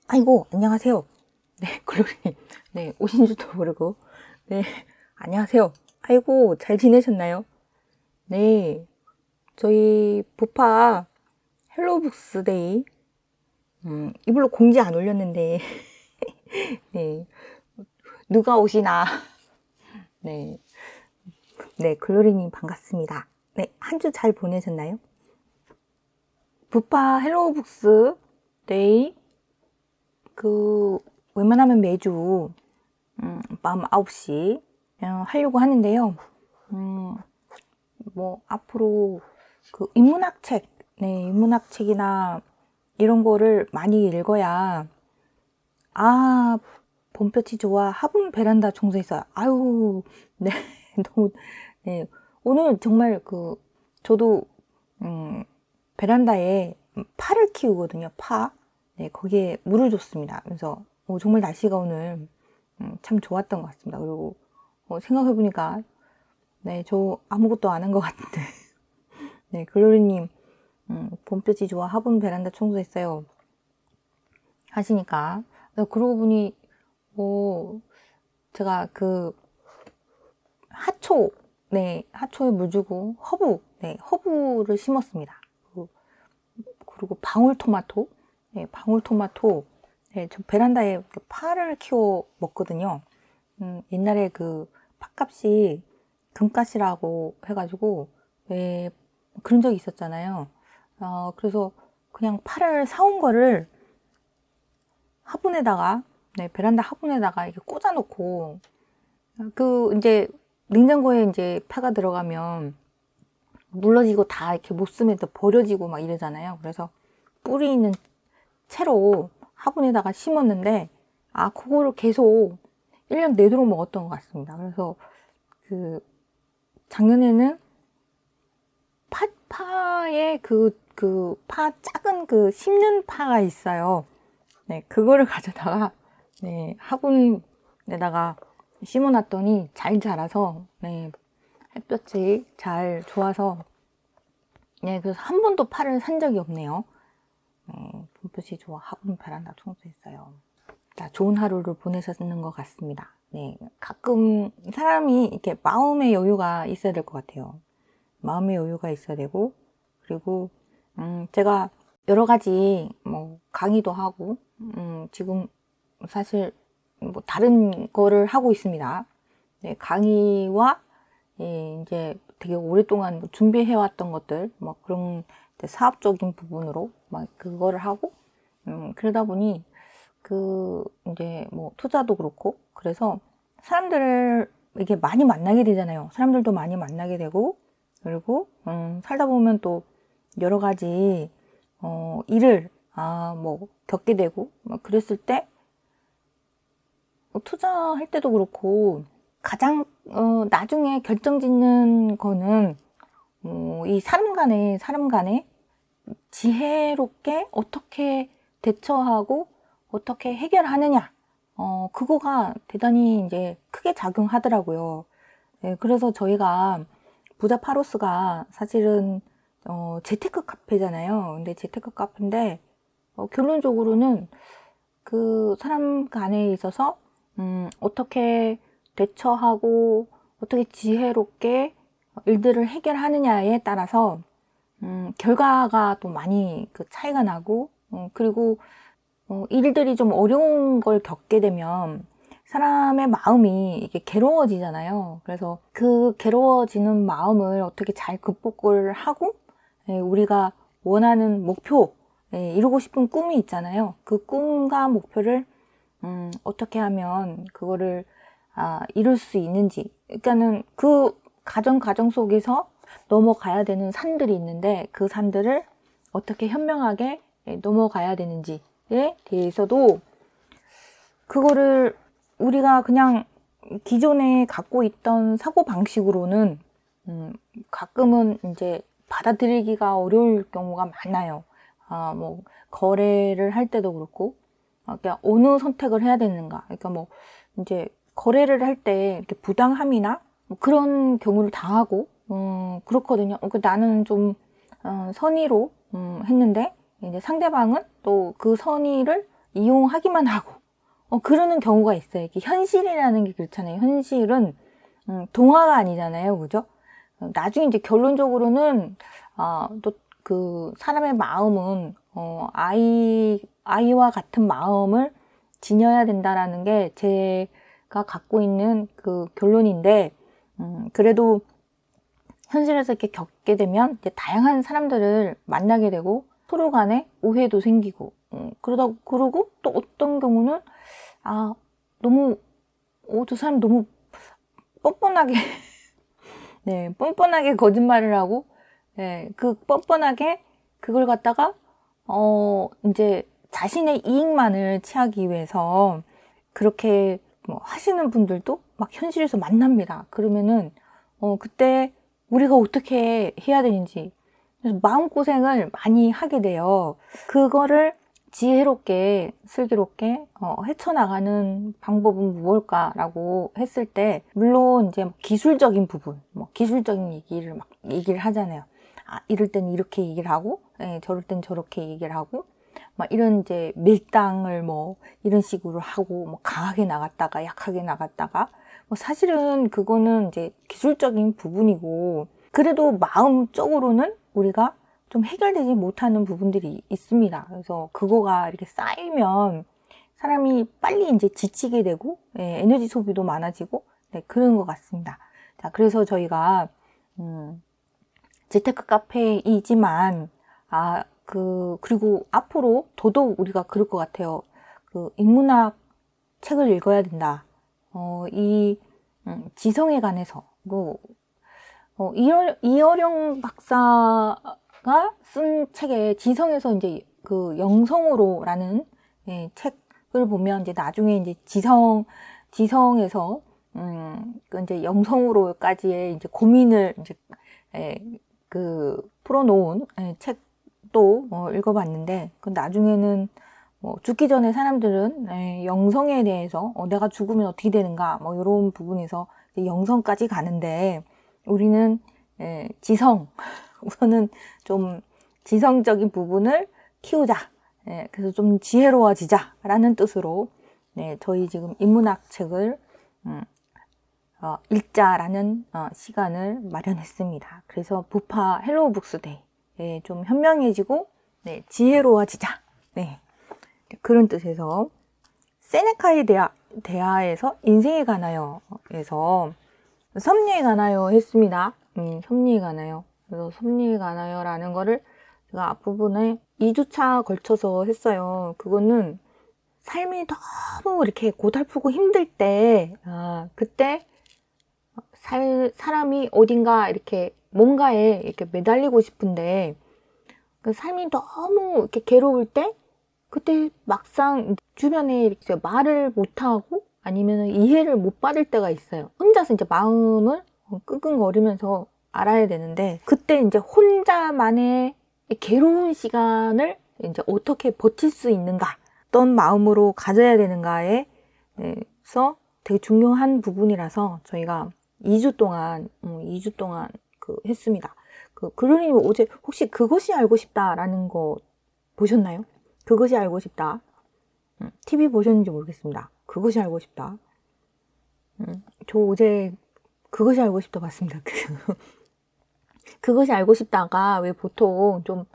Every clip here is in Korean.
아이고, 안녕하세요. 네, 글로리님. 네, 오신 줄도 모르고. 네, 안녕하세요. 아이고, 잘 지내셨나요? 네, 저희 부파 헬로북스데이, 이불로 공지 안 올렸는데, 네, 누가 오시나. 네, 네, 글로리님 반갑습니다. 네, 한 주 잘 보내셨나요? 부파 헬로북스데이, 그, 웬만하면 매주, 밤 9시, 하려고 하는데요. 음, 뭐 앞으로 그 인문학 책, 네, 인문학 책이나 이런 거를 많이 읽어야 아, 봄볕이 좋아. 화분 베란다 청소했어요. 아유, 네, 너무 네. 오늘 정말 그 저도 베란다에 파를 키우거든요. 파. 네, 거기에 물을 줬습니다. 그래서 정말 날씨가 오늘 참 좋았던 것 같습니다. 그리고 생각해보니까 네, 저 아무것도 안 한 것 같은데 네, 글로리님 봄볕이 좋아 화분 베란다 청소했어요 하시니까 그러고 보니 제가 그 하초 네 하초에 물 주고 허브 네 허브를 심었습니다. 그리고 방울토마토 네 방울토마토 네, 저 베란다에 파를 키워 먹거든요. 옛날에 그 팥값이 금값이라고 해가지고 왜 그런 적이 있었잖아요. 그래서 그냥 파를 사온 거를 화분에다가 네, 베란다 화분에다가 이렇게 꽂아 놓고 그 이제 냉장고에 이제 파가 들어가면 물러지고 다 이렇게 못 쓰면 또 버려지고 막 이러잖아요. 그래서 뿌리 있는 채로 화분에다가 심었는데 그거를 계속 1년 내도록 먹었던 것 같습니다. 그래서 그 작년에는 파에 파 작은 그 심는 파가 있어요. 네, 그거를 가져다가 네, 화분에다가 심어놨더니 잘 자라서 네, 햇볕이 잘 좋아서 네, 그래서 한 번도 파를 산 적이 없네요. 봄볕이 좋아 화분 베란다 청소했어요. 자, 좋은 하루를 보내셨는 것 같습니다. 네, 가끔 사람이 이렇게 마음의 여유가 있어야 될 것 같아요. 마음의 여유가 있어야 되고 그리고 제가 여러 가지 뭐 강의도 하고 지금 사실 뭐 다른 거를 하고 있습니다. 네, 강의와 이제 되게 오랫동안 준비해왔던 것들 뭐 그런 사업적인 부분으로 막 그거를 하고 그러다 보니 그 이제 뭐 투자도 그렇고 그래서 사람들을 이렇게 많이 만나게 되잖아요. 사람들도 많이 만나게 되고 그리고 살다 보면 또 여러 가지 일을 뭐 겪게 되고 뭐 그랬을 때 투자할 때도 그렇고 가장 나중에 결정짓는 거는 이 사람 간에 지혜롭게 어떻게 대처하고 어떻게 해결하느냐 그거가 대단히 이제 크게 작용하더라고요. 네, 그래서 저희가 부자 파로스가 사실은 재테크 카페잖아요. 근데 재테크 카페인데 결론적으로는 그 사람 간에 있어서 어떻게 대처하고 어떻게 지혜롭게 일들을 해결하느냐에 따라서 결과가 또 많이 그 차이가 나고 그리고 일들이 좀 어려운 걸 겪게 되면 사람의 마음이 이게 괴로워지잖아요. 그래서 그 괴로워지는 마음을 어떻게 잘 극복을 하고 우리가 원하는 목표, 이루고 싶은 꿈이 있잖아요. 그 꿈과 목표를 어떻게 하면 그거를 이룰 수 있는지. 그러니까는 그 과정 속에서 넘어가야 되는 산들이 있는데 그 산들을 어떻게 현명하게 넘어가야 되는지에 대해서도 그거를 우리가 그냥 기존에 갖고 있던 사고 방식으로는 가끔은 이제 받아들이기가 어려울 경우가 많아요. 뭐 거래를 할 때도 그렇고, 그러니까 어느 선택을 해야 되는가. 그러니까 뭐 이제 거래를 할 때 이렇게 부당함이나 뭐 그런 경우를 당하고 그렇거든요. 나는 좀 선의로 했는데 이제 상대방은 또 그 선의를 이용하기만 하고 그러는 경우가 있어요. 이게 현실이라는 게 그렇잖아요. 현실은 동화가 아니잖아요, 그죠? 나중에 이제 결론적으로는 또 그 사람의 마음은 아이와 같은 마음을 지녀야 된다라는 게 제가 갖고 있는 그 결론인데, 그래도 현실에서 이렇게 겪게 되면 이제 다양한 사람들을 만나게 되고 서로 간에 오해도 생기고 그러고 또 어떤 경우는 너무 저 사람 너무 뻔뻔하게 네, 뻔뻔하게 거짓말을 하고 그 뻔뻔하게 그걸 갖다가 이제 자신의 이익만을 취하기 위해서 그렇게 뭐 하시는 분들도 막 현실에서 만납니다. 그러면은 그때 우리가 어떻게 해야 되는지 그래서 마음고생을 많이 하게 돼요. 그거를 지혜롭게 슬기롭게 헤쳐나가는 방법은 무엇일까라고 했을 때 물론 이제 기술적인 부분, 기술적인 얘기를 하잖아요. 이럴 땐 이렇게 얘기를 하고, 저럴 땐 저렇게 얘기를 하고, 막 이런 이제 밀당을 이런 식으로 하고 강하게 나갔다가 약하게 나갔다가 사실은 그거는 이제 기술적인 부분이고 그래도 마음적으로는 우리가 좀 해결되지 못하는 부분들이 있습니다. 그래서 그거가 이렇게 쌓이면 사람이 빨리 이제 지치게 되고 에너지 소비도 많아지고 그런 것 같습니다. 자, 그래서 저희가 재테크 카페이지만 그리고 앞으로 더더욱 우리가 그럴 것 같아요. 그 인문학 책을 읽어야 된다. 이 지성에 관해서 이어령 박사가 쓴 책에 지성에서 이제 그 영성으로라는 책을 보면 이제 나중에 이제 지성에서 그 이제 영성으로까지의 이제 고민을 이제 풀어놓은 책도 읽어봤는데 그 나중에는 죽기 전에 사람들은 영성에 대해서 내가 죽으면 어떻게 되는가 이런 부분에서 영성까지 가는데 우리는 지성 우선은 좀 지성적인 부분을 키우자. 그래서 좀 지혜로워지자 라는 뜻으로 저희 지금 인문학 책을 읽자라는 시간을 마련했습니다. 그래서 부파 헬로우 북스데이 좀 현명해지고 지혜로워지자 그런 뜻에서 세네카의 대화에서 인생에 관하여 에서 섭리에 관하여 했습니다. 섭리에 관하여. 그래서 섭리에 관하여라는 거를 제가 앞부분에 2주차 걸쳐서 했어요. 그거는 삶이 너무 이렇게 고달프고 힘들 때, 그때 사람이 어딘가 이렇게 뭔가에 이렇게 매달리고 싶은데, 그 삶이 너무 이렇게 괴로울 때, 그때 막상 주변에 이렇게 말을 못하고 아니면 이해를 못 받을 때가 있어요. 혼자서 이제 마음을 끙끙거리면서 알아야 되는데 그때 이제 혼자만의 괴로운 시간을 이제 어떻게 버틸 수 있는가, 어떤 마음으로 가져야 되는가에서 되게 중요한 부분이라서 저희가 2주 동안 했습니다. 그러님 어제 혹시 그것이 알고 싶다라는 거 보셨나요? 그것이 알고 싶다. TV 보셨는지 모르겠습니다. 그것이 알고 싶다. 저 어제 그것이 알고 싶다 봤습니다. 그것이 알고 싶다가 왜 보통 좀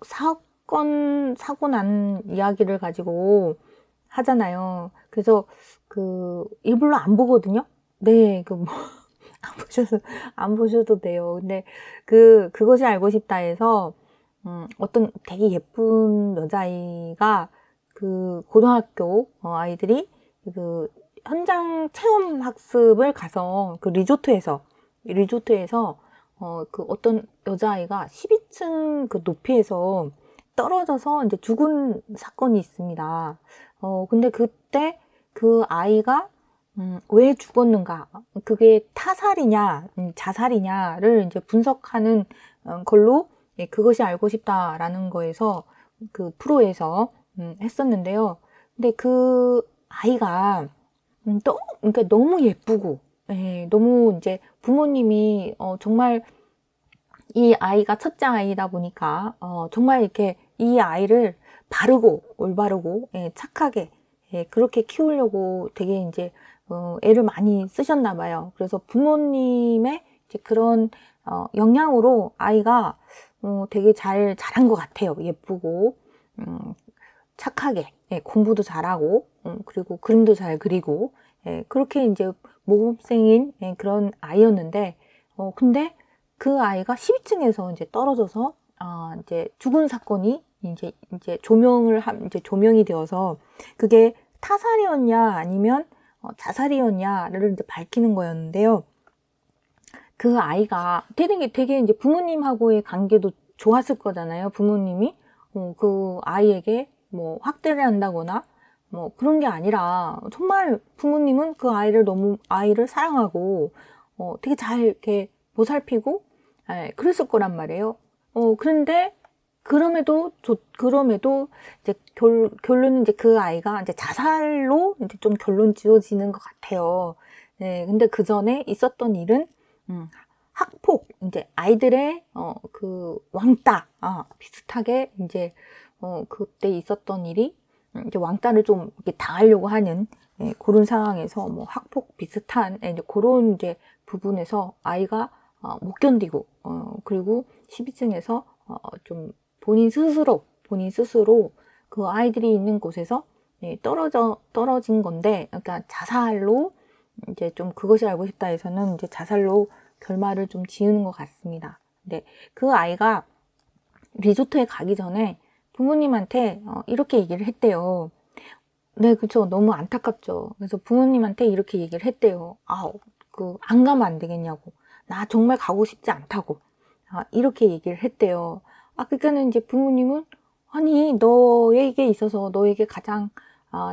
사고 난 이야기를 가지고 하잖아요. 그래서 일부러 안 보거든요. 네, 안 보셔도 돼요. 근데 그것이 알고 싶다 해서 어떤 되게 예쁜 여자아이가 고등학교 아이들이 현장 체험 학습을 가서 리조트에서 어떤 여자아이가 12층 높이에서 떨어져서 이제 죽은 사건이 있습니다. 근데 그때 그 아이가 왜 죽었는가, 그게 타살이냐 자살이냐를 이제 분석하는 걸로 그것이 알고 싶다라는 거에서 프로에서 했었는데요. 근데 그 아이가 그러니까 너무 예쁘고 너무 이제 부모님이 정말 이 아이가 첫째 아이다 보니까 정말 이렇게 이 아이를 바르고 올바르고 예, 착하게 예, 그렇게 키우려고 되게 이제 애를 많이 쓰셨나 봐요. 그래서 부모님의 이제 그런 영향으로 아이가 되게 잘 자란 것 같아요. 예쁘고 착하게 예, 공부도 잘하고 그리고 그림도 잘 그리고 예, 그렇게 이제 모범생인 예, 그런 아이였는데 근데 그 아이가 12층에서 이제 떨어져서 이제 죽은 사건이 이제 이제 조명이 되어서 그게 타살이었냐 아니면 자살이었냐를 이제 밝히는 거였는데요. 그 아이가 되게 이제 부모님하고의 관계도 좋았을 거잖아요. 부모님이 그 아이에게 뭐 학대를 한다거나 뭐 그런 게 아니라 정말 부모님은 그 아이를 사랑하고 되게 잘 이렇게 보살피고 예, 그랬을 거란 말이에요. 그런데 그럼에도 이제 결론은 이제 그 아이가 이제 자살로 이제 좀 결론 지어지는 것 같아요. 네, 근데 그 전에 있었던 일은 학폭, 이제 아이들의 그 왕따 비슷하게 이제 그때 있었던 일이 이제 왕따를 좀 이렇게 당하려고 하는 예, 그런 상황에서 뭐 학폭 비슷한 이제 그런 이제 부분에서 아이가 못 견디고 그리고 12층에서 좀 본인 스스로 그 아이들이 있는 곳에서 예, 떨어진 건데, 그러니까 자살로 이제 좀 그것이 알고 싶다 해서는 이제 자살로 결말을 좀 지으는 것 같습니다. 근데 그 아이가 리조트에 가기 전에 부모님한테 이렇게 얘기를 했대요. 네, 그쵸. 너무 안타깝죠. 그래서 부모님한테 이렇게 얘기를 했대요. 안 가면 안 되겠냐고. 나 정말 가고 싶지 않다고. 이렇게 얘기를 했대요. 그러니까는 이제 부모님은 아니, 너에게 있어서 너에게 가장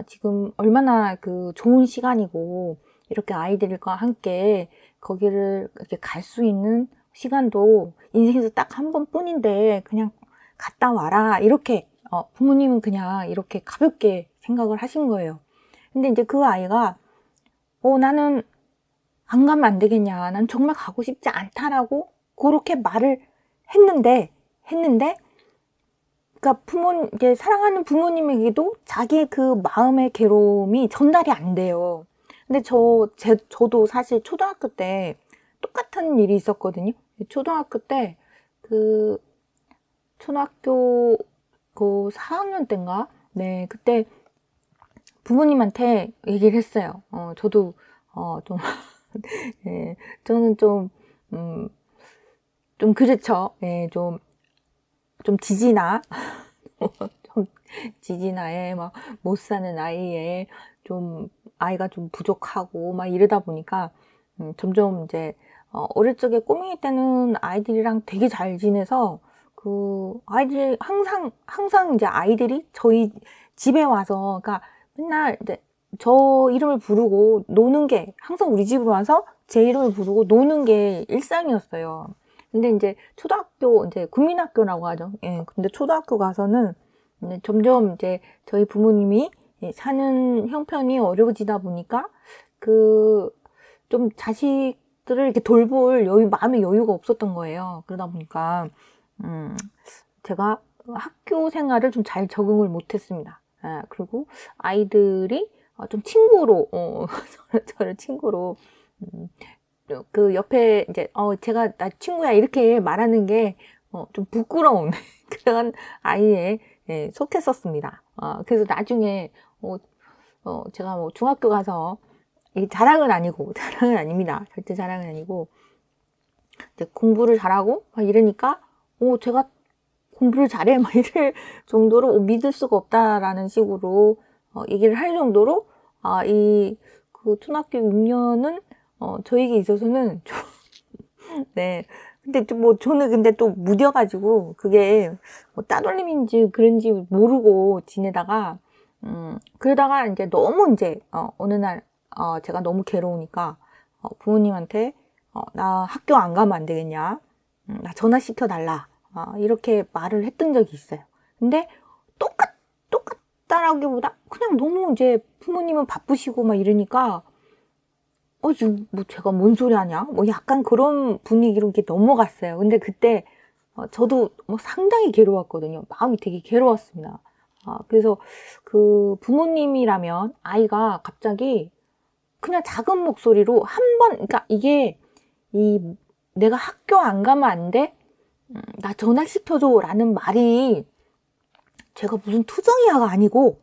지금 얼마나 그 좋은 시간이고 이렇게 아이들과 함께 거기를 이렇게 갈 수 있는 시간도 인생에서 딱 한 번뿐인데 그냥 갔다 와라. 이렇게 부모님은 그냥 이렇게 가볍게 생각을 하신 거예요. 근데 이제 그 아이가 나는 안 가면 안 되겠냐. 난 정말 가고 싶지 않다라고 그렇게 말을 했는데 그러니까 이제 사랑하는 부모님에게도 자기의 그 마음의 괴로움이 전달이 안 돼요. 근데 저도 사실 초등학교 때 똑같은 일이 있었거든요. 초등학교 때 초등학교 그 4학년 때인가? 네, 그때 부모님한테 얘기를 했어요. 저도 좀 예, 저는 좀 그렇죠. 예, 좀 지지나 좀 지지나에 막 못 사는 아이에 좀 아이가 좀 부족하고 막 이러다 보니까 점점 이제 어릴 적에 꼬맹이 때는 아이들이랑 되게 잘 지내서 그 아이들 항상 이제 아이들이 저희 집에 와서 그러니까 맨날 이제 저 이름을 부르고 노는 게 항상 우리 집으로 와서 제 이름을 부르고 노는 게 일상이었어요. 근데 이제 초등학교 이제 국민학교라고 하죠. 예. 근데 초등학교 가서는 점점 이제 저희 부모님이 사는 형편이 어려워지다 보니까 좀 자식들을 이렇게 돌볼 마음의 여유가 없었던 거예요. 그러다 보니까 제가 학교 생활을 좀 잘 적응을 못했습니다. 그리고 아이들이 좀 친구로 저를 친구로 그 옆에 이제 제가 나 친구야 이렇게 말하는 게 좀 부끄러운 그런 아이에 예, 속했었습니다. 그래서 나중에 제가 뭐 중학교 가서 이게 자랑은 아닙니다. 절대 자랑은 아니고 이제 공부를 잘하고 막 이러니까 제가 공부를 잘해 막 이럴 정도로 믿을 수가 없다라는 식으로 얘기를 할 정도로 그 초등학교 6년은 저에게 있어서는 좀 네. 근데 저는 근데 또 무뎌가지고 그게 뭐 따돌림인지 그런지 모르고 지내다가 그러다가 이제 너무 이제 어느 날 제가 너무 괴로우니까 부모님한테 나 학교 안 가면 안 되겠냐, 나 전화시켜 달라 이렇게 말을 했던 적이 있어요. 근데 똑같다라기보다 그냥 너무 이제 부모님은 바쁘시고 막 이러니까 지금 뭐 제가 뭔 소리 하냐? 뭐 약간 그런 분위기로 이렇게 넘어갔어요. 근데 그때 저도 뭐 상당히 괴로웠거든요. 마음이 되게 괴로웠습니다. 그래서 그 부모님이라면 아이가 갑자기 그냥 작은 목소리로 그러니까 이게 내가 학교 안 가면 안 돼? 나 전학시켜줘 라는 말이 제가 무슨 투정이야가 아니고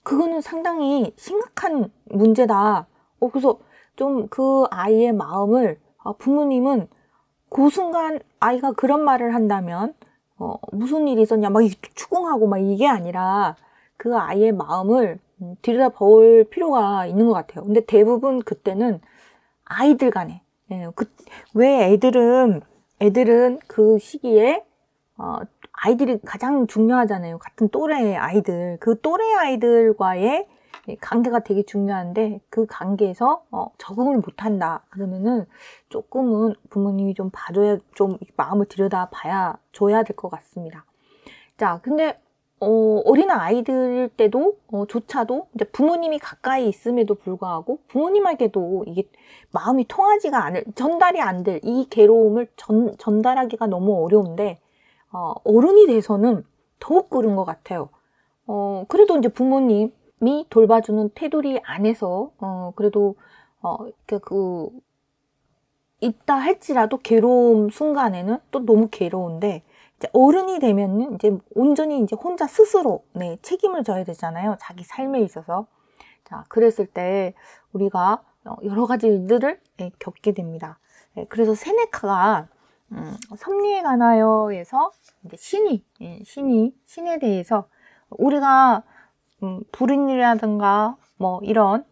그거는 상당히 심각한 문제다. 그래서 좀 그 아이의 마음을 부모님은 그 순간 아이가 그런 말을 한다면 무슨 일이 있었냐 막 추궁하고 막 이게 아니라 그 아이의 마음을 들여다볼 필요가 있는 것 같아요. 근데 대부분 그때는 아이들 간에 왜 애들은 그 시기에 아이들이 가장 중요하잖아요. 같은 또래의 아이들, 그 또래 아이들과의 관계가 되게 중요한데 그 관계에서 적응을 못한다 그러면은 조금은 부모님이 좀 마음을 들여다봐야 줘야 될 것 같습니다. 자, 근데 어린 아이들 때도 조차도 이제 부모님이 가까이 있음에도 불구하고 부모님에게도 이게 마음이 통하지가 않을, 전달이 안 될 이 괴로움을 전달하기가 너무 어려운데 어른이 돼서는 더욱 그런 것 같아요. 그래도 이제 부모님이 돌봐주는 테두리 안에서 그래도 있다 할지라도 괴로움 순간에는 또 너무 괴로운데 이제 어른이 되면은 이제 온전히 이제 혼자 스스로 책임을 져야 되잖아요. 자기 삶에 있어서. 자, 그랬을 때 우리가 여러 가지 일들을 겪게 됩니다. 그래서 세네카가 섭리에 관하여에서 이제 신에 대해서 우리가 불운이라든가 뭐 이런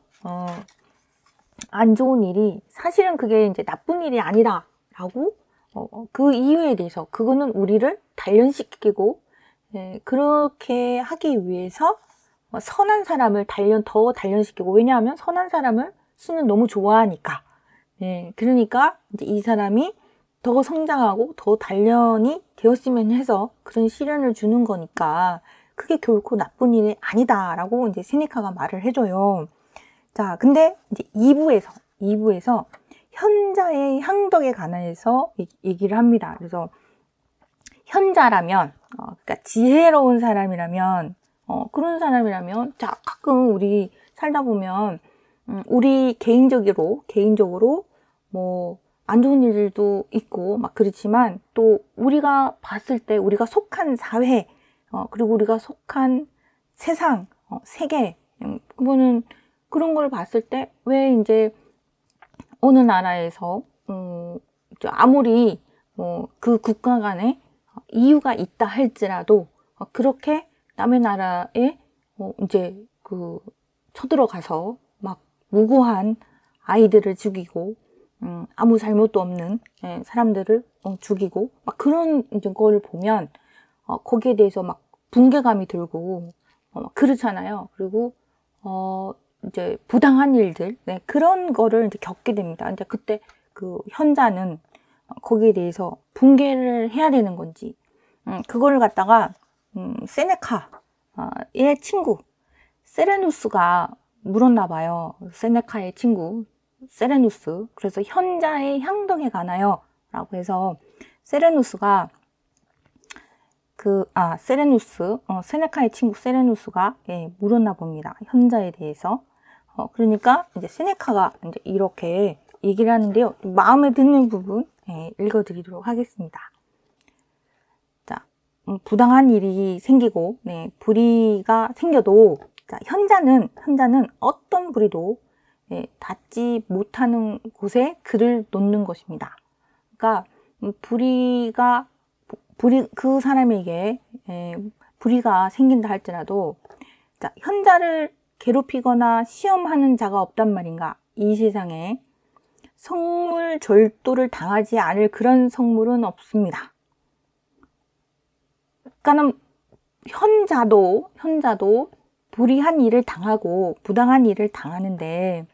안 좋은 일이 사실은 그게 이제 나쁜 일이 아니다라고 그 이유에 대해서 그거는 우리를 단련시키고 그렇게 하기 위해서 선한 사람을 더 단련시키고 왜냐하면 선한 사람을 신은 너무 좋아하니까 그러니까 이제 이 사람이 더 성장하고 더 단련이 되었으면 해서 그런 시련을 주는 거니까 그게 결코 나쁜 일이 아니다라고 이제 세네카가 말을 해줘요. 자, 근데 이제 2부에서 현자의 향덕에 관해서 얘기를 합니다. 그래서 현자라면, 그러니까 지혜로운 사람이라면, 그런 사람이라면, 자, 가끔 우리 살다 보면, 우리 개인적으로, 뭐, 안 좋은 일도 있고, 막 그렇지만, 또 우리가 봤을 때, 우리가 속한 사회, 그리고 우리가 속한 세상, 세계, 그거는 그런 걸 봤을 때, 왜 이제 어느 나라에서, 아무리 그 국가 간에 이유가 있다 할지라도, 그렇게 남의 나라에 이제 쳐들어가서 막 무고한 아이들을 죽이고, 아무 잘못도 없는 사람들을 죽이고, 막 그런 이제 거를 보면, 거기에 대해서 막 분개감이 들고, 그렇잖아요. 그리고, 이제 부당한 일들, 그런 거를 이제 겪게 됩니다. 이제 그때 그 현자는 거기에 대해서 분개를 해야 되는 건지, 그거를 갖다가, 세네카의 친구, 세레누스가 물었나 봐요. 세네카의 친구, 세레누스. 그래서 현자의 향덕에 관하여 라고 해서 세레누스가 세네카의 친구 세레누스가 물었나 봅니다. 현자에 대해서. 그러니까 이제 세네카가 이제 이렇게 얘기를 하는데요. 마음에 드는 부분 읽어드리도록 하겠습니다. 자, 부당한 일이 생기고 불의가 생겨도 자, 현자는 어떤 불의도 닿지 못하는 곳에 글을 놓는 것입니다. 그러니까 그 사람에게 불의가 생긴다 할지라도 자, 현자를 괴롭히거나 시험하는 자가 없단 말인가. 이 세상에 성물 절도를 당하지 않을 그런 성물은 없습니다. 그러니까는 현자도 불의한 일을 당하고 부당한 일을 당하는데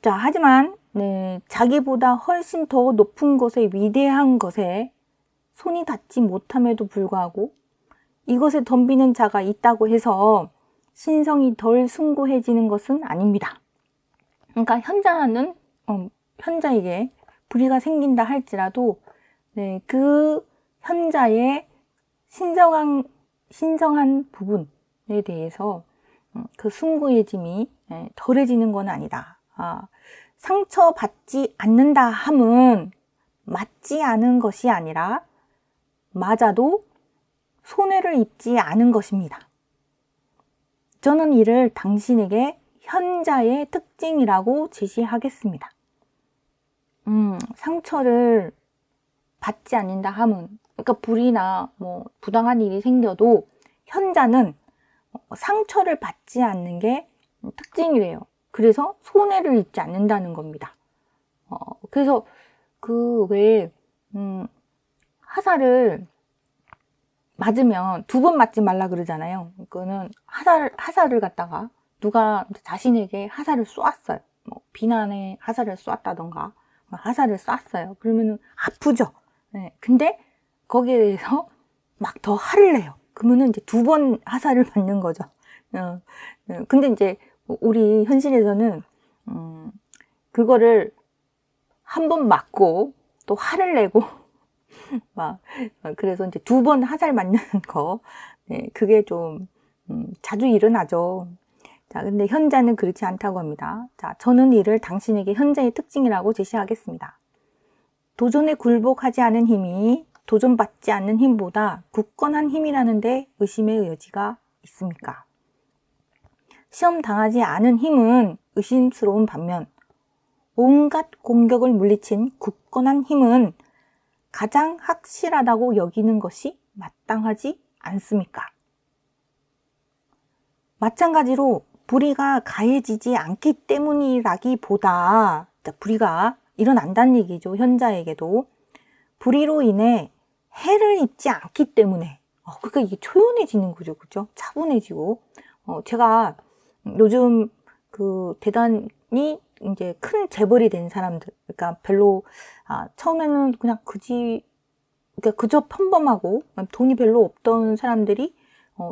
자, 하지만 자기보다 훨씬 더 높은 곳에 위대한 것에 손이 닿지 못함에도 불구하고 이것에 덤비는 자가 있다고 해서 신성이 덜 숭고해지는 것은 아닙니다. 그러니까 현자에게 불의가 생긴다 할지라도 그 현자의 신성한 신성한 부분에 대해서 그 숭고해짐이 덜해지는 건 아니다. 상처받지 않는다 함은 맞지 않은 것이 아니라 맞아도 손해를 입지 않은 것입니다. 저는 이를 당신에게 현자의 특징이라고 제시하겠습니다. 상처를 받지 않는다 함은, 그러니까 불이나 뭐 부당한 일이 생겨도 현자는 상처를 받지 않는 게 특징이래요. 그래서 손해를 입지 않는다는 겁니다. 그래서 그 왜 화살을 맞으면 2번 맞지 말라 그러잖아요. 그거는 화살을 갖다가 누가 자신에게 화살을 쏘았어요. 뭐 비난의 화살을 쏘았다던가 화살을 쐈어요. 그러면은 아프죠. 네. 근데 거기에 대해서 막 더 화를 내요. 그러면은 이제 2번 화살을 받는 거죠. 근데 이제 우리 현실에서는 그거를 한 번 맞고 또 화를 내고 그래서 이제 2번 화살 맞는 거, 네, 그게 좀 자주 일어나죠. 자, 근데 현자는 그렇지 않다고 합니다. 자, 저는 이를 당신에게 현자의 특징이라고 제시하겠습니다. 도전에 굴복하지 않은 힘이 도전받지 않는 힘보다 굳건한 힘이라는데 의심의 여지가 있습니까? 시험 당하지 않은 힘은 의심스러운 반면 온갖 공격을 물리친 굳건한 힘은 가장 확실하다고 여기는 것이 마땅하지 않습니까? 마찬가지로 불의가 가해지지 않기 때문이라기보다, 불의가 일어난다는 얘기죠. 현자에게도 불의로 인해 해를 입지 않기 때문에, 그러니까 이게 초연해지는 거죠, 그죠? 차분해지고. 제가 요즘 그 대단히 이제 큰 재벌이 된 사람들, 그러니까 별로 처음에는 그냥 그러니까 그저 평범하고 돈이 별로 없던 사람들이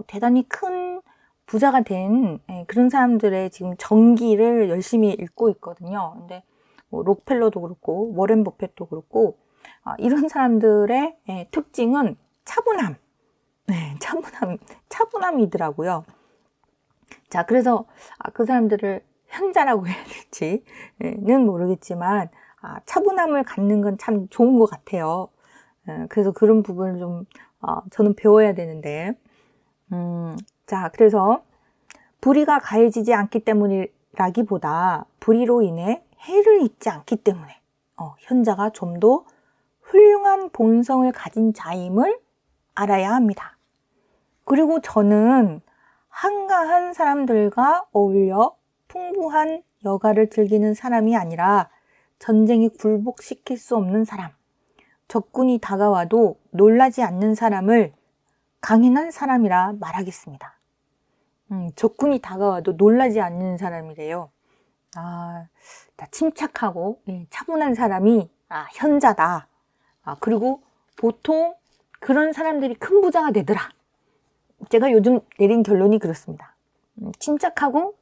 대단히 큰 부자가 된 그런 사람들의 지금 전기를 열심히 읽고 있거든요. 근데 뭐 록펠러도 그렇고 워렌 버핏도 그렇고 이런 사람들의 특징은 차분함, 차분함이더라고요. 자, 그래서 그 사람들을 현자라고 해야 될지는 모르겠지만 차분함을 갖는 건 참 좋은 것 같아요. 그래서 그런 부분을 좀 저는 배워야 되는데, 자, 그래서 불의가 가해지지 않기 때문이라기보다 불의로 인해 해를 입지 않기 때문에 현자가 좀 더 훌륭한 본성을 가진 자임을 알아야 합니다. 그리고 저는 한가한 사람들과 어울려 풍부한 여가를 즐기는 사람이 아니라 전쟁에 굴복시킬 수 없는 사람, 적군이 다가와도 놀라지 않는 사람을 강인한 사람이라 말하겠습니다. 적군이 다가와도 놀라지 않는 사람이래요. 침착하고 차분한 사람이 현자다. 그리고 보통 그런 사람들이 큰 부자가 되더라. 제가 요즘 내린 결론이 그렇습니다. 침착하고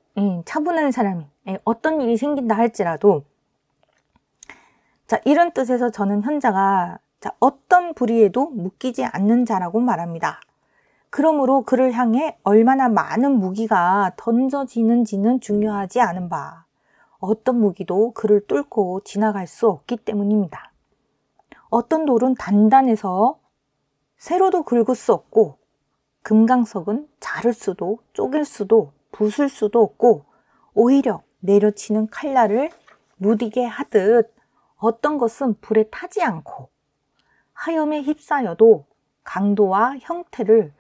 차분한 사람이 어떤 일이 생긴다 할지라도, 자, 이런 뜻에서 저는 현자가 어떤 불의에도 묶이지 않는 자라고 말합니다. 그러므로 그를 향해 얼마나 많은 무기가 던져지는지는 중요하지 않은 바, 어떤 무기도 그를 뚫고 지나갈 수 없기 때문입니다. 어떤 돌은 단단해서 세로도 긁을 수 없고, 금강석은 자를 수도 쪼갤 수도 부술 수도 없고, 오히려 내려치는 칼날을 무디게 하듯 어떤 것은 불에 타지 않고 하염에 휩싸여도 강도와 형태를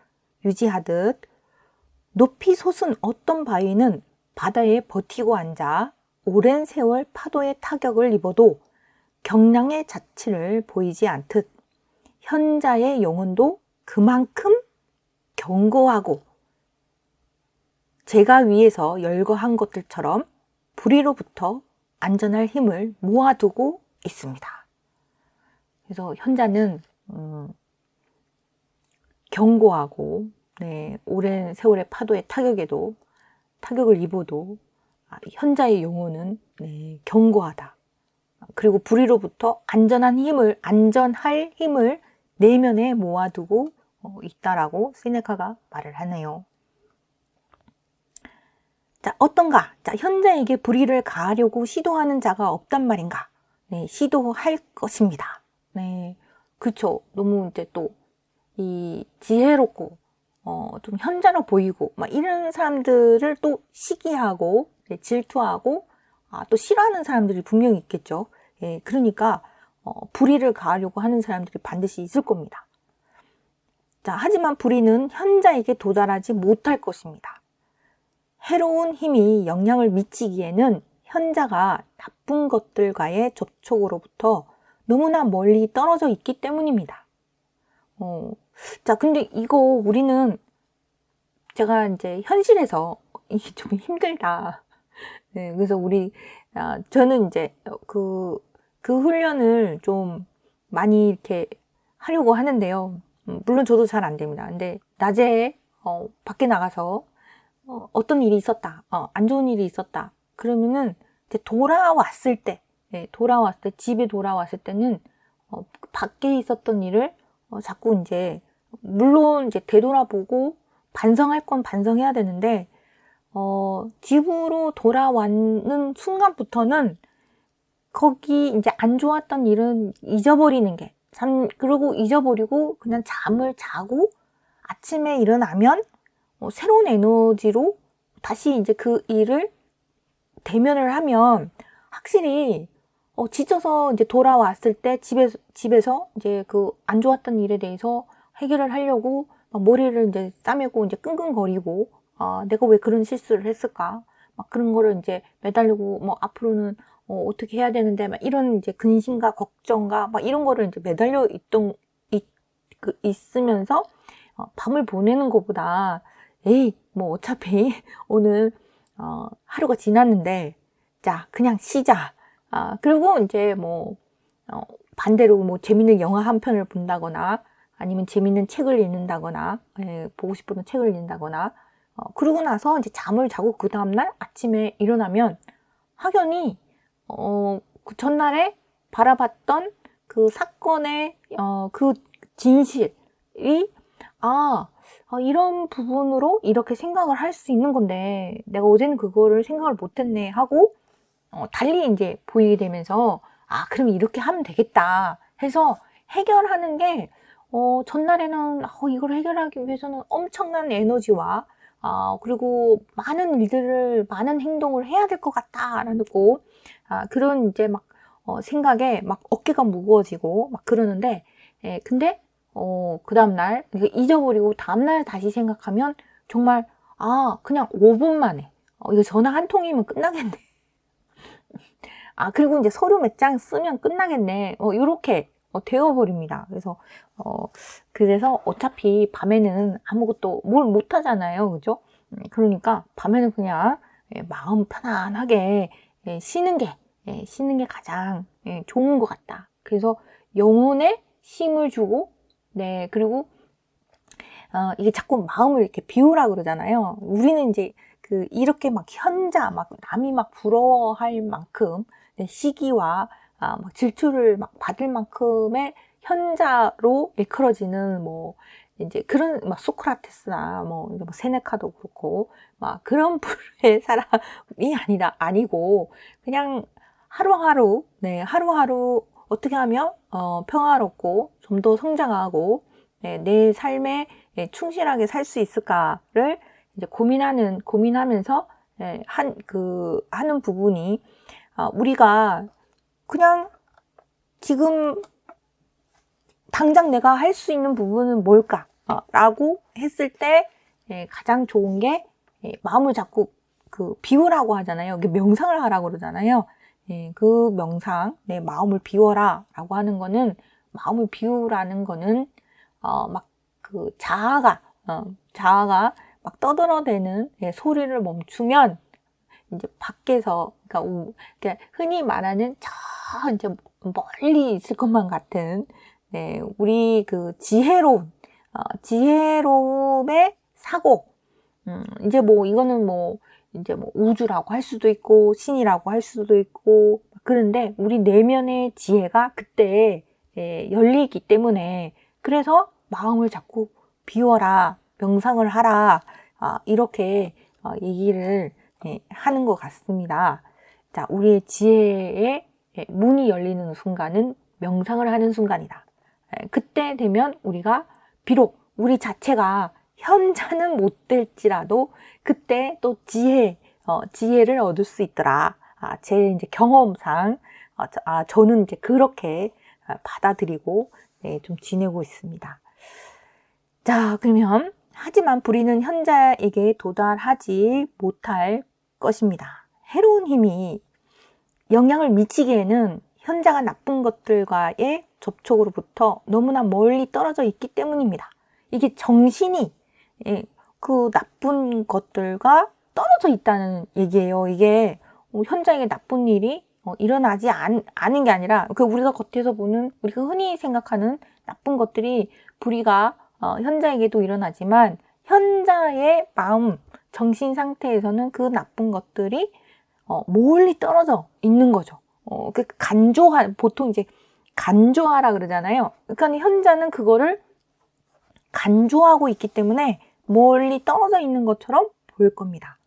유지하듯 높이 솟은 어떤 바위는 바다에 버티고 앉아 오랜 세월 파도의 타격을 입어도 경량의 자취를 보이지 않듯 현자의 영혼도 그만큼 견고하고 제가 위에서 열거한 것들처럼 불의로부터 안전할 힘을 모아두고 있습니다. 그래서 현자는 견고하고 오랜 세월의 파도의 타격을 입어도 현자의 영혼은 견고하다. 그리고 불의로부터 안전할 힘을 내면에 모아두고 있다라고 세네카가 말을 하네요. 자, 어떤가? 자, 현자에게 불의를 가하려고 시도하는 자가 없단 말인가? 네, 시도할 것입니다. 네, 그쵸. 너무 이제 또 이 지혜롭고 좀 현자로 보이고 막 이런 사람들을 또 시기하고 네, 질투하고 또 싫어하는 사람들이 분명히 있겠죠. 예, 그러니까 불의를 가하려고 하는 사람들이 반드시 있을 겁니다. 자, 하지만 불의는 현자에게 도달하지 못할 것입니다. 해로운 힘이 영향을 미치기에는 현자가 나쁜 것들과의 접촉으로부터 너무나 멀리 떨어져 있기 때문입니다. 자, 근데 이거 우리는 제가 이제 현실에서 이게 좀 힘들다. 네, 그래서 저는 이제 그 훈련을 좀 많이 이렇게 하려고 하는데요. 물론 저도 잘 안 됩니다. 근데 낮에 밖에 나가서 어떤 일이 있었다, 안 좋은 일이 있었다. 그러면은 이제 돌아왔을 때, 집에 돌아왔을 때는 밖에 있었던 일을 자꾸 이제 물론 이제 되돌아보고 반성할 건 반성해야 되는데 집으로 돌아왔는 순간부터는 거기 이제 안 좋았던 일은 잊어버리는 게 그러고 잊어버리고 그냥 잠을 자고 아침에 일어나면 새로운 에너지로 다시 이제 그 일을 대면을 하면 확실히 지쳐서 이제 돌아왔을 때 집에서 이제 그 안 좋았던 일에 대해서 해결을 하려고 막 머리를 이제 싸매고 이제 끙끙거리고 내가 왜 그런 실수를 했을까? 막 그런 거를 이제 매달리고 뭐 앞으로는 어떻게 해야 되는데 막 이런 이제 근심과 걱정과 막 이런 거를 이제 매달려 있으면서 밤을 보내는 것보다 에이 뭐 어차피 오늘 하루가 지났는데 자 그냥 쉬자. 그리고 이제 뭐 반대로 뭐 재밌는 영화 한 편을 본다거나 아니면 재밌는 책을 읽는다거나 보고 싶은 책을 읽는다거나 그러고 나서 이제 잠을 자고 그 다음날 아침에 일어나면 확연히 그 전날에 바라봤던 그 사건의 그 진실이 이런 부분으로 이렇게 생각을 할 수 있는 건데 내가 어제는 그거를 생각을 못했네 하고 달리 이제 보이게 되면서 그럼 이렇게 하면 되겠다 해서 해결하는 게 전날에는 이걸 해결하기 위해서는 엄청난 에너지와 그리고 많은 행동을 해야 될 것 같다라는 그런 이제 막 생각에 막 어깨가 무거워지고 막 그러는데 근데 그 다음날 잊어버리고 다음날 다시 생각하면 정말 그냥 5분 만에 이거 전화 한 통이면 끝나겠네. 그리고 이제 서류 몇 장 쓰면 끝나겠네. 요렇게 되어버립니다. 그래서 어차피 밤에는 아무것도 뭘 못하잖아요. 그죠? 그러니까 밤에는 그냥 마음 편안하게 쉬는 게 가장 좋은 것 같다. 그래서 영혼에 힘을 주고, 네, 그리고 이게 자꾸 마음을 이렇게 비우라 그러잖아요. 우리는 이제 이렇게 막 막 남이 막 부러워할 만큼 시기와 막 질투를 막 받을 만큼의 현자로 일컬어지는 이제 그런 막 소크라테스나 이제 세네카도 그렇고 막 그런 부류의 사람이 아니고 그냥 하루하루 어떻게 하면 평화롭고 좀 더 성장하고 내 삶에 충실하게 살 수 있을까를 이제 고민하면서 하는 부분이 우리가 그냥 지금 당장 내가 할 수 있는 부분은 뭘까? 라고 했을 때 가장 좋은 게 마음을 자꾸 비우라고 하잖아요. 명상을 하라고 그러잖아요. 그 명상, 내 마음을 비워라 라고 하는 거는 마음을 비우라는 거는 막 자아가 막 떠들어대는 소리를 멈추면 이제 밖에서 그러니까 흔히 말하는 저 이제 멀리 있을 것만 같은 우리 지혜로움의 사고 이제 이거는 이제 우주라고 할 수도 있고 신이라고 할 수도 있고 그런데 우리 내면의 지혜가 그때 열리기 때문에 그래서 마음을 자꾸 비워라, 명상을 하라, 이렇게 얘기를 하는 것 같습니다. 자, 우리의 지혜의 문이 열리는 순간은 명상을 하는 순간이다. 그때 되면 우리가 비록 우리 자체가 현자는 못 될지라도 그때 또 지혜를 얻을 수 있더라. 제 이제 경험상 저는 이제 그렇게 받아들이고 좀 지내고 있습니다. 자, 그러면 하지만 불의는 현자에게 도달하지 못할 것입니다. 해로운 힘이 영향을 미치기에는 현자가 나쁜 것들과의 접촉으로부터 너무나 멀리 떨어져 있기 때문입니다. 이게 정신이 그 나쁜 것들과 떨어져 있다는 얘기예요. 이게 현자에게 나쁜 일이 일어나지 않은 게 아니라 우리가 겉에서 보는 우리가 흔히 생각하는 나쁜 것들이 불의가 현자에게도 일어나지만 현자의 마음, 정신 상태에서는 그 나쁜 것들이 멀리 떨어져 있는 거죠. 보통 이제 간조하라 그러잖아요. 그러니까 현자는 그거를 간조하고 있기 때문에 멀리 떨어져 있는 것처럼 보일 겁니다.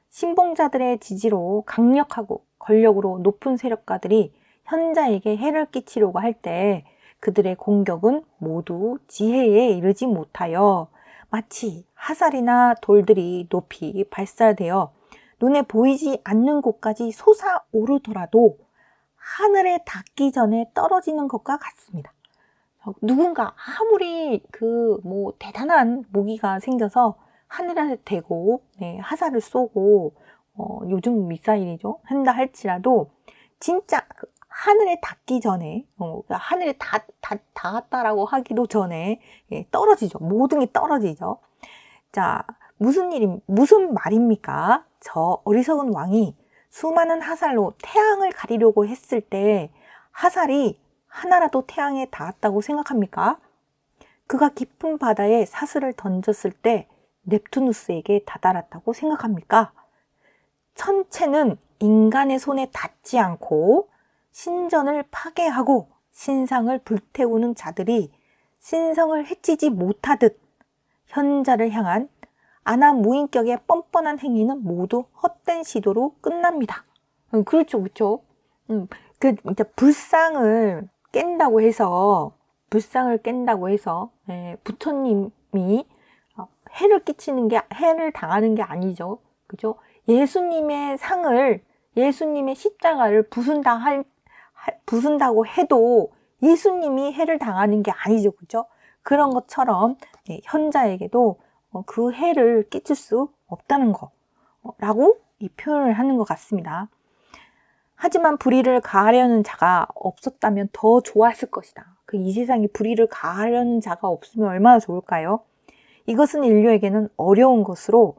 신봉자들의 지지로 강력하고 권력으로 높은 세력가들이 현자에게 해를 끼치려고 할 때 그들의 공격은 모두 지혜에 이르지 못하여 마치 화살이나 돌들이 높이 발사되어 눈에 보이지 않는 곳까지 솟아오르더라도 하늘에 닿기 전에 떨어지는 것과 같습니다. 누군가 아무리 대단한 무기가 생겨서 하늘에 대고 화살을 쏘고 요즘 미사일이죠. 한다 할지라도 진짜 하늘에 닿기 전에 하늘에 닿았다라고 하기도 전에 떨어지죠. 모든 게 떨어지죠. 자, 무슨 말입니까? 저 어리석은 왕이 수많은 화살로 태양을 가리려고 했을 때 화살이 하나라도 태양에 닿았다고 생각합니까? 그가 깊은 바다에 사슬을 던졌을 때 넵투누스에게 다다랐다고 생각합니까? 천체는 인간의 손에 닿지 않고 신전을 파괴하고 신상을 불태우는 자들이 신성을 해치지 못하듯 현자를 향한 아나무인격의 뻔뻔한 행위는 모두 헛된 시도로 끝납니다. 그렇죠, 그렇죠. 이제 불상을 깬다고 해서 부처님이 해를 당하는 게 아니죠, 그죠? 예수님의 십자가를 부순다고 해도 예수님이 해를 당하는 게 아니죠, 그죠? 그런 것처럼 현자에게도 그 해를 끼칠 수 없다는 거라고 이 표현을 하는 것 같습니다. 하지만 불의를 가하려는 자가 없었다면 더 좋았을 것이다. 이 세상에 불의를 가하려는 자가 없으면 얼마나 좋을까요? 이것은 인류에게는 어려운 것으로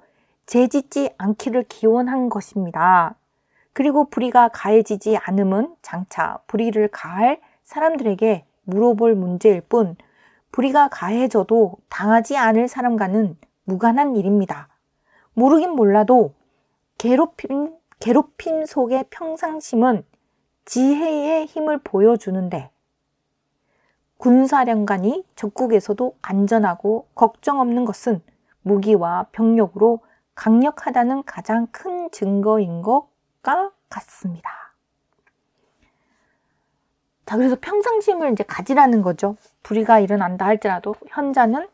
죄짓지 않기를 기원한 것입니다. 그리고 불의가 가해지지 않음은 장차 불의를 가할 사람들에게 물어볼 문제일 뿐 불의가 가해져도 당하지 않을 사람과는 무관한 일입니다. 모르긴 몰라도 괴롭힘 속의 평상심은 지혜의 힘을 보여주는데 군사령관이 적국에서도 안전하고 걱정 없는 것은 무기와 병력으로 강력하다는 가장 큰 증거인 것과 같습니다. 자, 그래서 평상심을 이제 가지라는 거죠. 불의가 일어난다 할지라도 현자는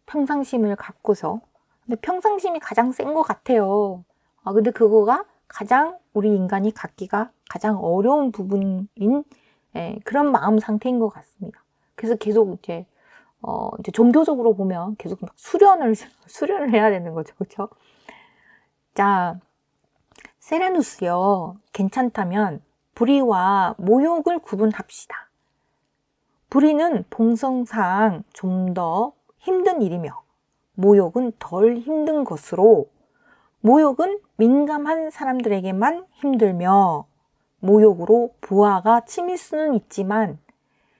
평상심을 갖고서. 근데 평상심이 가장 센 것 같아요. 근데 그거가 가장 우리 인간이 갖기가 가장 어려운 부분인 그런 마음 상태인 것 같습니다. 그래서 계속 이제 종교적으로 보면 계속 막 수련을 해야 되는 거죠, 그렇죠? 자, 세레누스요. 괜찮다면 불의와 모욕을 구분합시다. 불의는 봉성상 좀 더 힘든 일이며 모욕은 덜 힘든 것으로 모욕은 민감한 사람들에게만 힘들며 모욕으로 부하가 치밀 수는 있지만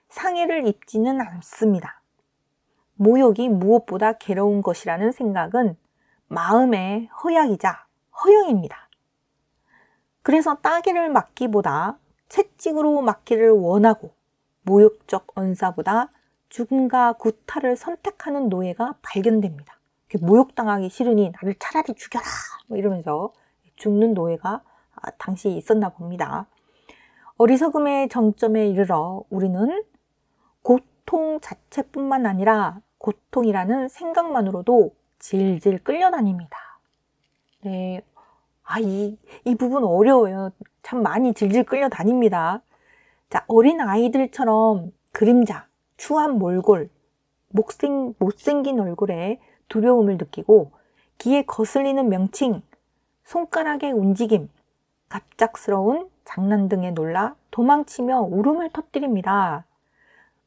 상해를 입지는 않습니다. 모욕이 무엇보다 괴로운 것이라는 생각은 마음의 허약이자 허영입니다. 그래서 따귀를 맞기보다 채찍으로 맞기를 원하고 모욕적 언사보다 죽음과 구타를 선택하는 노예가 발견됩니다. 모욕당하기 싫으니 나를 차라리 죽여라 뭐 이러면서 죽는 노예가 당시에 있었나 봅니다. 어리석음의 정점에 이르러 우리는 고통 자체뿐만 아니라 고통이라는 생각만으로도 질질 끌려다닙니다. 네, 이 부분 어려워요. 참 많이 질질 끌려다닙니다. 자, 어린 아이들처럼 그림자, 추한 몰골, 못생긴 얼굴에 두려움을 느끼고 귀에 거슬리는 명칭, 손가락의 움직임, 갑작스러운 장난 등에 놀라 도망치며 울음을 터뜨립니다.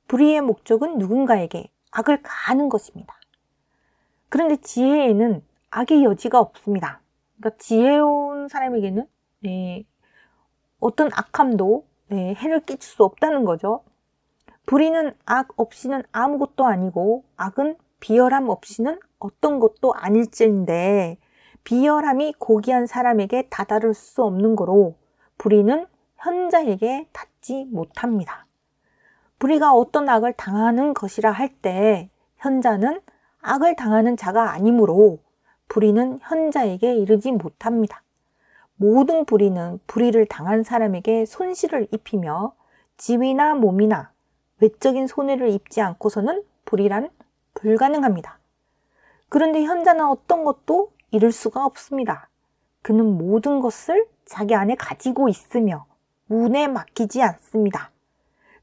불의의 목적은 누군가에게 악을 가하는 것입니다. 그런데 지혜에는 악의 여지가 없습니다. 그러니까 지혜로운 사람에게는 어떤 악함도 해를 끼칠 수 없다는 거죠. 불의는 악 없이는 아무것도 아니고 악은 비열함 없이는 어떤 것도 아닐진데 비열함이 고귀한 사람에게 다다를 수 없는 거로 불의는 현자에게 닿지 못합니다. 불의가 어떤 악을 당하는 것이라 할 때 현자는 악을 당하는 자가 아니므로 불의는 현자에게 이르지 못합니다. 모든 불의는 불의를 당한 사람에게 손실을 입히며 지위나 몸이나 외적인 손해를 입지 않고서는 불의란 불가능합니다. 그런데 현자는 어떤 것도 이룰 수가 없습니다. 그는 모든 것을 자기 안에 가지고 있으며 운에 맡기지 않습니다.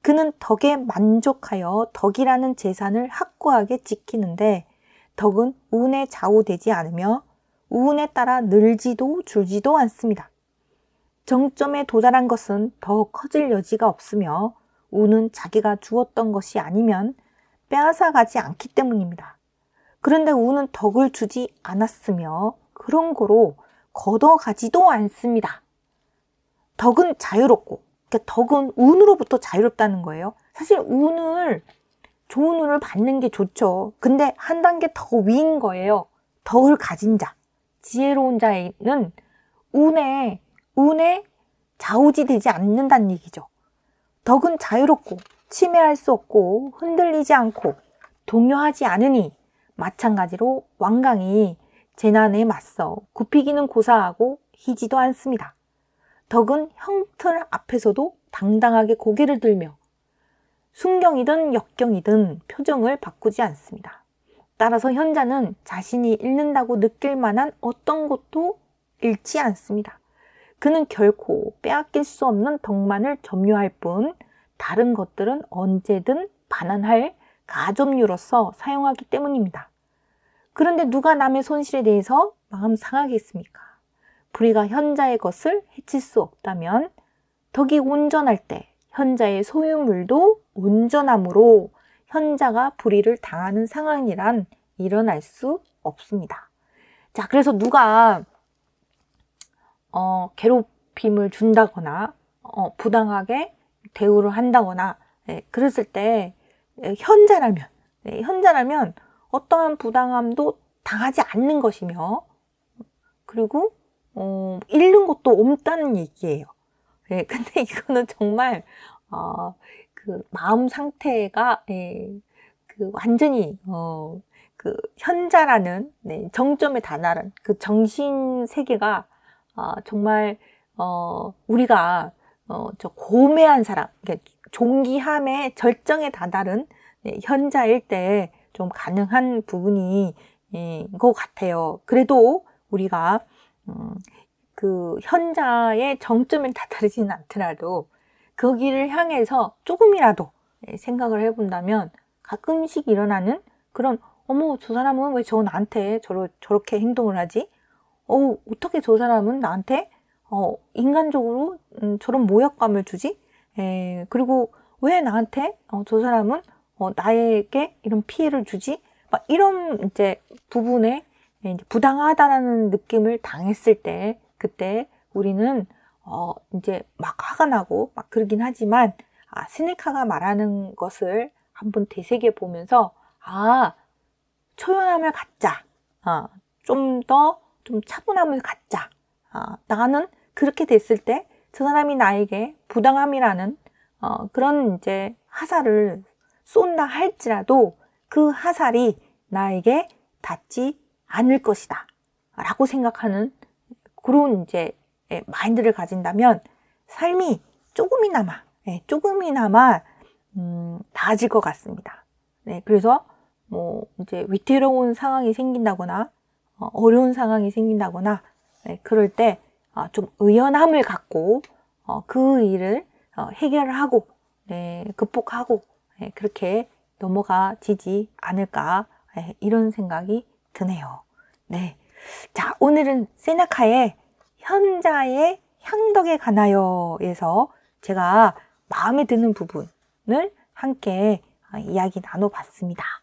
그는 덕에 만족하여 덕이라는 재산을 확고하게 지키는데 덕은 운에 좌우되지 않으며 운에 따라 늘지도 줄지도 않습니다. 정점에 도달한 것은 더 커질 여지가 없으며 운은 자기가 주었던 것이 아니면 빼앗아가지 않기 때문입니다. 그런데 운은 덕을 주지 않았으며 그런 거로 걷어가지도 않습니다. 덕은 자유롭고, 그러니까 덕은 운으로부터 자유롭다는 거예요. 사실 좋은 운을 받는 게 좋죠. 근데 한 단계 더 위인 거예요. 덕을 가진 자, 지혜로운 자에는 운에 좌우지되지 않는다는 얘기죠. 덕은 자유롭고 침해할 수 없고 흔들리지 않고 동요하지 않으니 마찬가지로 완강히 재난에 맞서 굽히기는 고사하고 희지도 않습니다. 덕은 형틀 앞에서도 당당하게 고개를 들며 순경이든 역경이든 표정을 바꾸지 않습니다. 따라서 현자는 자신이 잃는다고 느낄 만한 어떤 것도 잃지 않습니다. 그는 결코 빼앗길 수 없는 덕만을 점유할 뿐 다른 것들은 언제든 반환할 가점류로서 사용하기 때문입니다. 그런데 누가 남의 손실에 대해서 마음 상하겠습니까? 불의가 현자의 것을 해칠 수 없다면 덕이 온전할 때 현자의 소유물도 온전함으로 현자가 불의를 당하는 상황이란 일어날 수 없습니다. 자, 그래서 누가 괴롭힘을 준다거나 부당하게 대우를 한다거나 그랬을 때 현자라면 어떠한 부당함도 당하지 않는 것이며 그리고 잃는 것도 없다는 얘기예요. 근데 이거는 정말 그 마음 상태가 그 완전히 그 현자라는 정점에 다다른 그 정신 세계가 정말 우리가 저 고매한 사람, 그러니까 존귀함의 절정에 다다른 현자일 때 좀 가능한 부분이 것 같아요. 그래도 우리가 그 현자의 정점에 다다르지는 않더라도 거기를 향해서 조금이라도 생각을 해본다면 가끔씩 일어나는 그런 저 사람은 왜 나한테 저렇게 행동을 하지? 어떻게 저 사람은 나한테 인간적으로 저런 모욕감을 주지? 그리고 왜 나한테 저 사람은 나에게 이런 피해를 주지? 막 이런 이제 부분에 이제 부당하다라는 느낌을 당했을 때 그때 우리는 이제 막 화가 나고 막 그러긴 하지만 세네카가 말하는 것을 한번 되새겨 보면서 초연함을 갖자. 좀 차분함을 갖자. 나는 그렇게 됐을 때 저 사람이 나에게 부당함이라는 그런 이제 하사를 쏜다 할지라도 그 화살이 나에게 닿지 않을 것이다 라고 생각하는 그런 이제 마인드를 가진다면 삶이 조금이나마 나아질 것 같습니다. 네, 그래서 뭐 이제 위태로운 상황이 생긴다거나 어려운 상황이 생긴다거나 그럴 때 좀 의연함을 갖고 그 일을 해결하고 극복하고 그렇게 넘어가지지 않을까 이런 생각이 드네요. 네, 자 오늘은 세네카의 현자의 향덕에 관하여에서 제가 마음에 드는 부분을 함께 이야기 나눠봤습니다.